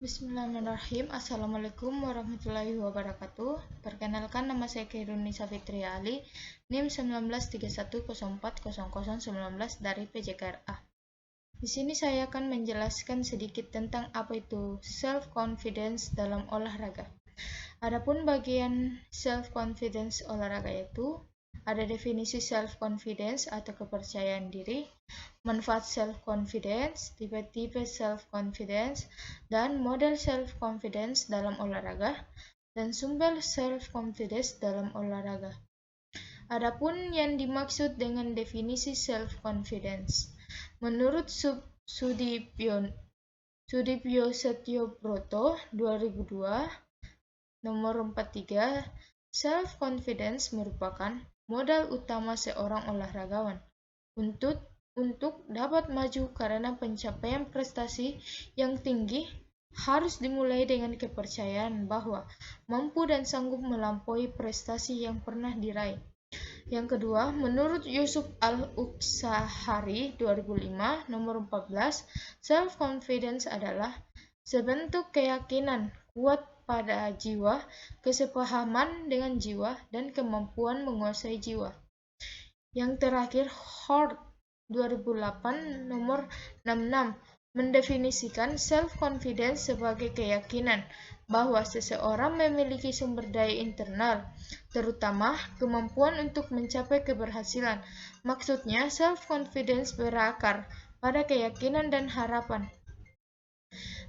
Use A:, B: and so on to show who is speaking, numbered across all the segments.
A: Bismillahirrahmanirrahim. Assalamualaikum warahmatullahi wabarakatuh. Perkenalkan, nama saya Khairunisa Fitri Ali, NIM 1931040019 dari PJKRA. Di sini saya akan menjelaskan sedikit tentang apa itu self-confidence dalam olahraga. Adapun bagian self-confidence olahraga itu ada definisi self-confidence atau kepercayaan diri, manfaat self-confidence, tipe-tipe self-confidence, dan model self-confidence dalam olahraga, dan sumber self-confidence dalam olahraga. Adapun yang dimaksud dengan definisi self-confidence, menurut Sudipyo Setiombroto 2002, nomor 43, self-confidence merupakan modal utama seorang olahragawan untuk dapat maju karena pencapaian prestasi yang tinggi harus dimulai dengan kepercayaan bahwa mampu dan sanggup melampaui prestasi yang pernah diraih. Yang kedua, menurut Yusuf Al-Uqsahari 2005, nomor 14, self-confidence adalah sebentuk keyakinan kuat pada jiwa, kesepahaman dengan jiwa, dan kemampuan menguasai jiwa. Yang terakhir, Hort 2008 nomor 66 mendefinisikan self-confidence sebagai keyakinan bahwa seseorang memiliki sumber daya internal, terutama kemampuan untuk mencapai keberhasilan. Maksudnya, self-confidence berakar pada keyakinan dan harapan.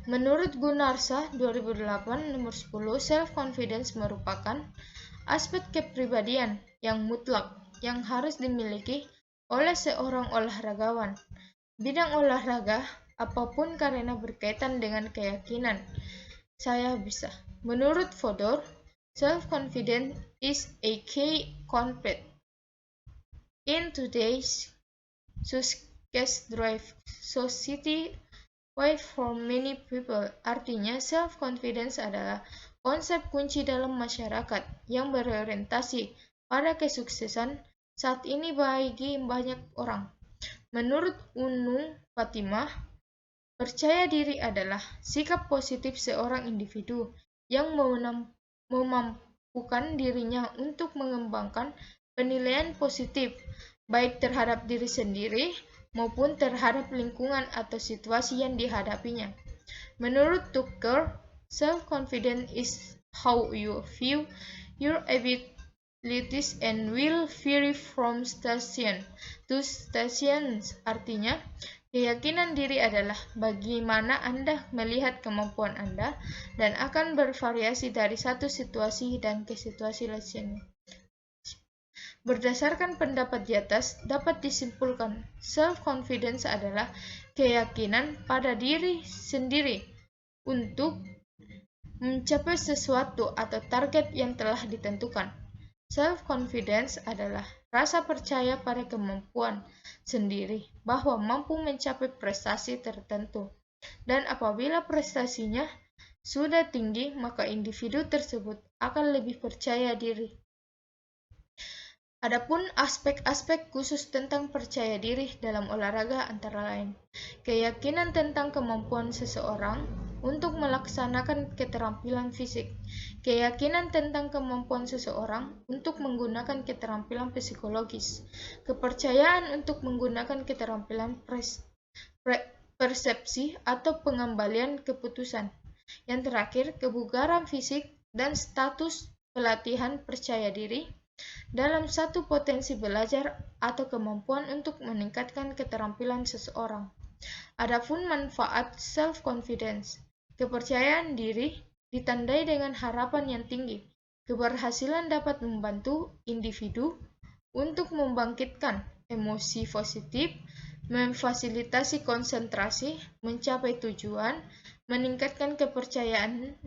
A: Menurut Gunarsa 2008 nomor 10, self-confidence merupakan aspek kepribadian yang mutlak yang harus dimiliki oleh seorang olahragawan. Bidang olahraga apapun karena berkaitan dengan keyakinan saya bisa. Menurut Fodor, self-confidence is a key concept in today's success-driven society why for many people. Artinya, self-confidence adalah konsep kunci dalam masyarakat yang berorientasi pada kesuksesan saat ini bagi banyak orang. Menurut Unung Fatimah, percaya diri adalah sikap positif seorang individu yang memampukan dirinya untuk mengembangkan penilaian positif baik terhadap diri sendiri maupun terhadap lingkungan atau situasi yang dihadapinya. Menurut Tucker, self-confidence is how you view your abilities and will vary from station to station. Artinya, keyakinan diri adalah bagaimana Anda melihat kemampuan Anda dan akan bervariasi dari satu situasi dan ke situasi lainnya. Berdasarkan pendapat di atas, dapat disimpulkan self-confidence adalah keyakinan pada diri sendiri untuk mencapai sesuatu atau target yang telah ditentukan. Self-confidence adalah rasa percaya pada kemampuan sendiri bahwa mampu mencapai prestasi tertentu. Dan apabila prestasinya sudah tinggi, maka individu tersebut akan lebih percaya diri. Adapun aspek-aspek khusus tentang percaya diri dalam olahraga antara lain, keyakinan tentang kemampuan seseorang untuk melaksanakan keterampilan fisik, keyakinan tentang kemampuan seseorang untuk menggunakan keterampilan psikologis, kepercayaan untuk menggunakan keterampilan persepsi atau pengembalian keputusan. Yang terakhir, kebugaran fisik dan status pelatihan percaya diri dalam satu potensi belajar atau kemampuan untuk meningkatkan keterampilan seseorang. Adapun manfaat self-confidence, kepercayaan diri ditandai dengan harapan yang tinggi. Keberhasilan dapat membantu individu untuk membangkitkan emosi positif, memfasilitasi konsentrasi, mencapai tujuan, meningkatkan kepercayaan,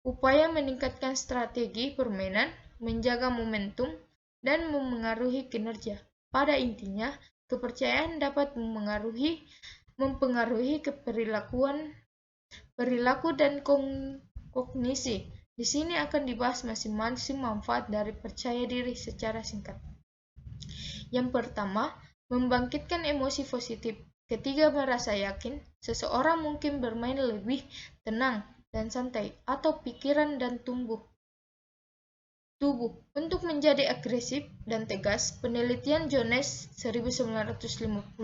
A: upaya meningkatkan strategi permainan, menjaga momentum, dan memengaruhi kinerja. Pada intinya, kepercayaan dapat mempengaruhi perilaku dan kognisi. Di sini akan dibahas masing-masing manfaat dari percaya diri secara singkat. Yang pertama, membangkitkan emosi positif. Ketiga, merasa yakin seseorang mungkin bermain lebih tenang dan santai, atau pikiran dan tubuh. Untuk menjadi agresif dan tegas, penelitian Jones 1995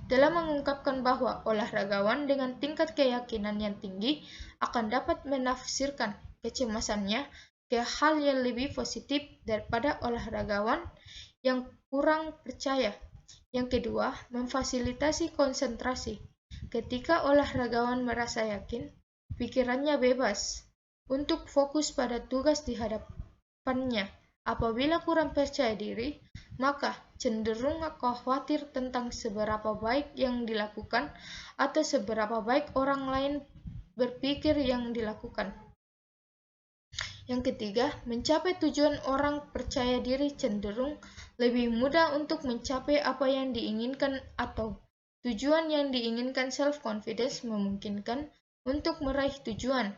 A: telah mengungkapkan bahwa olahragawan dengan tingkat keyakinan yang tinggi akan dapat menafsirkan kecemasannya ke hal yang lebih positif daripada olahragawan yang kurang percaya. Yang kedua, memfasilitasi konsentrasi. Ketika olahragawan merasa yakin, pikirannya bebas untuk fokus pada tugas di hadapannya. Apabila kurang percaya diri, maka cenderung khawatir tentang seberapa baik yang dilakukan atau seberapa baik orang lain berpikir yang dilakukan. Yang ketiga, mencapai tujuan. Orang percaya diri cenderung lebih mudah untuk mencapai apa yang diinginkan atau tujuan yang diinginkan. Self-confidence memungkinkan untuk meraih tujuan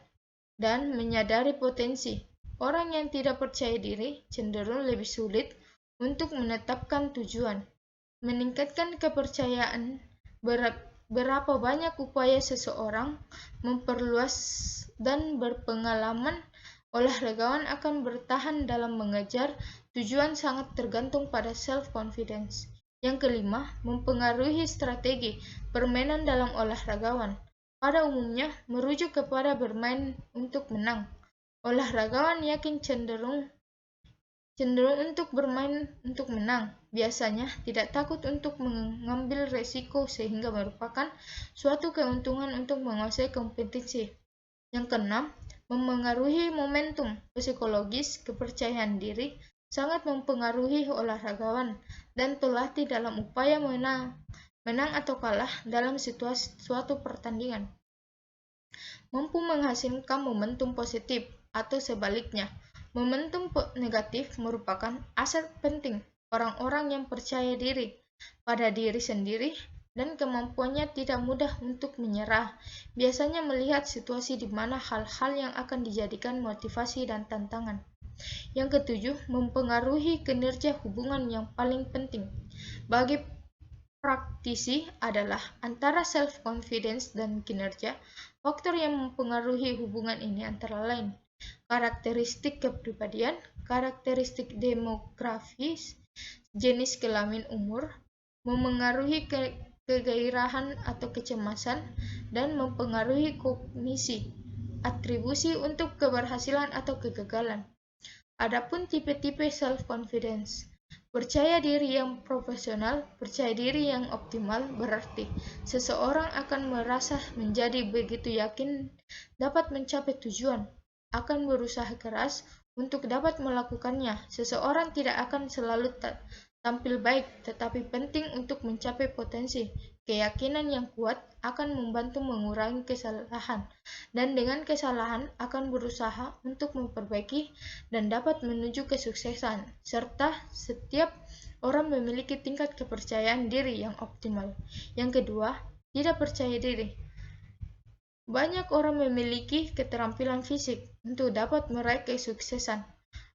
A: dan menyadari potensi. Orang yang tidak percaya diri cenderung lebih sulit untuk menetapkan tujuan. Meningkatkan kepercayaan. Berapa banyak upaya seseorang memperluas dan berpengalaman olahragawan akan bertahan dalam mengejar tujuan sangat tergantung pada self-confidence. Yang kelima, mempengaruhi strategi permainan dalam olahragawan. Pada umumnya, merujuk kepada bermain untuk menang. Olahragawan yakin cenderung untuk bermain untuk menang. Biasanya tidak takut untuk mengambil resiko sehingga merupakan suatu keuntungan untuk menguasai kompetisi. Yang keenam, memengaruhi momentum psikologis. Kepercayaan diri sangat mempengaruhi olahragawan dan pelatih dalam upaya menang atau kalah dalam suatu pertandingan. Mampu menghasilkan momentum positif atau sebaliknya. Momentum negatif merupakan aset penting orang-orang yang percaya diri pada diri sendiri dan kemampuannya tidak mudah untuk menyerah. Biasanya melihat situasi di mana hal-hal yang akan dijadikan motivasi dan tantangan. Yang ketujuh, mempengaruhi kinerja. Hubungan yang paling penting bagi praktisi adalah antara self-confidence dan kinerja. Faktor yang mempengaruhi hubungan ini antara lain karakteristik kepribadian, karakteristik demografis, jenis kelamin, umur, memengaruhi kegairahan atau kecemasan, dan mempengaruhi kognisi, atribusi untuk keberhasilan atau kegagalan. Adapun tipe-tipe self-confidence, percaya diri yang profesional, percaya diri yang optimal berarti seseorang akan merasa menjadi begitu yakin dapat mencapai tujuan, akan berusaha keras untuk dapat melakukannya. Seseorang tidak akan selalu tampil baik, tetapi penting untuk mencapai potensi. Keyakinan yang kuat akan membantu mengurangi kesalahan, dan dengan kesalahan akan berusaha untuk memperbaiki dan dapat menuju kesuksesan. Serta setiap orang memiliki tingkat kepercayaan diri yang optimal. Yang kedua, tidak percaya diri. Banyak orang memiliki keterampilan fisik untuk dapat meraih kesuksesan,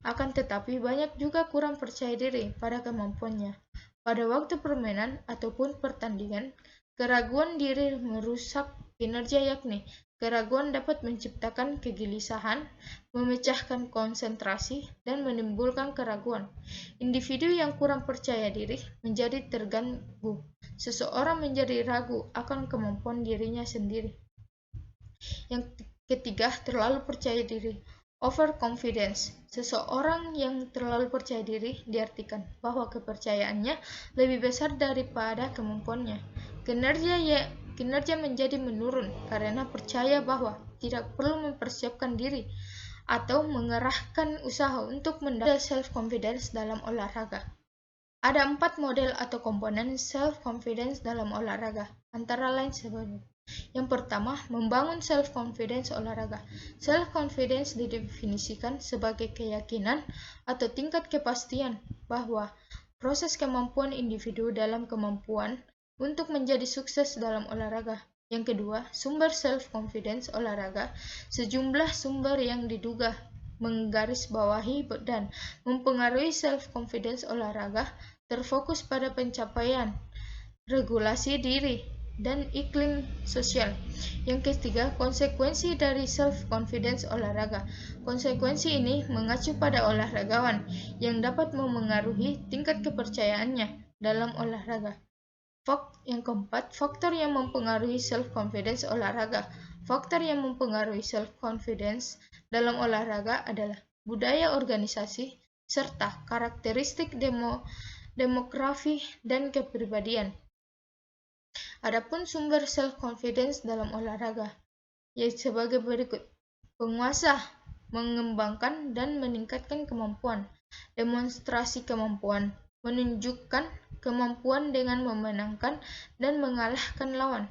A: akan tetapi banyak juga kurang percaya diri pada kemampuannya. Pada waktu permainan ataupun pertandingan, keraguan diri merusak kinerja, yakni keraguan dapat menciptakan kegelisahan, memecahkan konsentrasi, dan menimbulkan keraguan. Individu yang kurang percaya diri menjadi terganggu. Seseorang menjadi ragu akan kemampuan dirinya sendiri. Yang ketiga, terlalu percaya diri. Overconfidence. Seseorang yang terlalu percaya diri diartikan bahwa kepercayaannya lebih besar daripada kemampuannya. Kinerja menjadi menurun karena percaya bahwa tidak perlu mempersiapkan diri atau mengerahkan usaha untuk mendapatkan self-confidence dalam olahraga. Ada 4 model atau komponen self-confidence dalam olahraga, antara lain sebagai: yang pertama, membangun self-confidence olahraga. Self-confidence didefinisikan sebagai keyakinan atau tingkat kepastian bahwa proses kemampuan individu dalam kemampuan untuk menjadi sukses dalam olahraga. Yang kedua, sumber self-confidence olahraga. Sejumlah sumber yang diduga menggarisbawahi dan mempengaruhi self-confidence olahraga terfokus pada pencapaian regulasi diri dan iklim sosial. Yang ketiga, konsekuensi dari self-confidence olahraga. Konsekuensi ini mengacu pada olahragawan yang dapat memengaruhi tingkat kepercayaannya dalam olahraga. Yang keempat, faktor yang mempengaruhi self-confidence olahraga. Faktor yang mempengaruhi self-confidence dalam olahraga adalah budaya organisasi, serta karakteristik demografi dan kepribadian. Adapun sumber self-confidence dalam olahraga, yaitu sebagai berikut. Penguasa, mengembangkan dan meningkatkan kemampuan. Demonstrasi kemampuan, menunjukkan kemampuan dengan memenangkan dan mengalahkan lawan.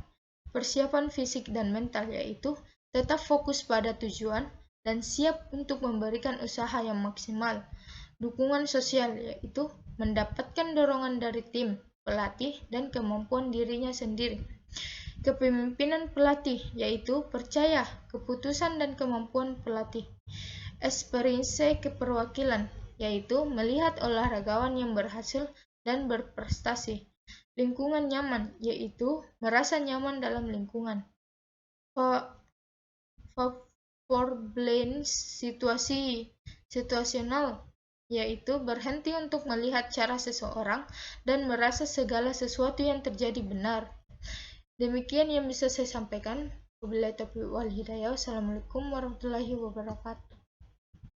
A: Persiapan fisik dan mental, yaitu tetap fokus pada tujuan dan siap untuk memberikan usaha yang maksimal. Dukungan sosial, yaitu mendapatkan dorongan dari tim, pelatih, dan kemampuan dirinya sendiri. Kepemimpinan pelatih, yaitu percaya keputusan dan kemampuan pelatih. Experience keperwakilan, yaitu melihat olahragawan yang berhasil dan berprestasi. Lingkungan nyaman, yaitu merasa nyaman dalam lingkungan. Favorability situasional, yaitu berhenti untuk melihat cara seseorang dan merasa segala sesuatu yang terjadi benar. Demikian yang bisa saya sampaikan. Wabillahi taufiq wal hidayah. Wassalamualaikum warahmatullahi wabarakatuh.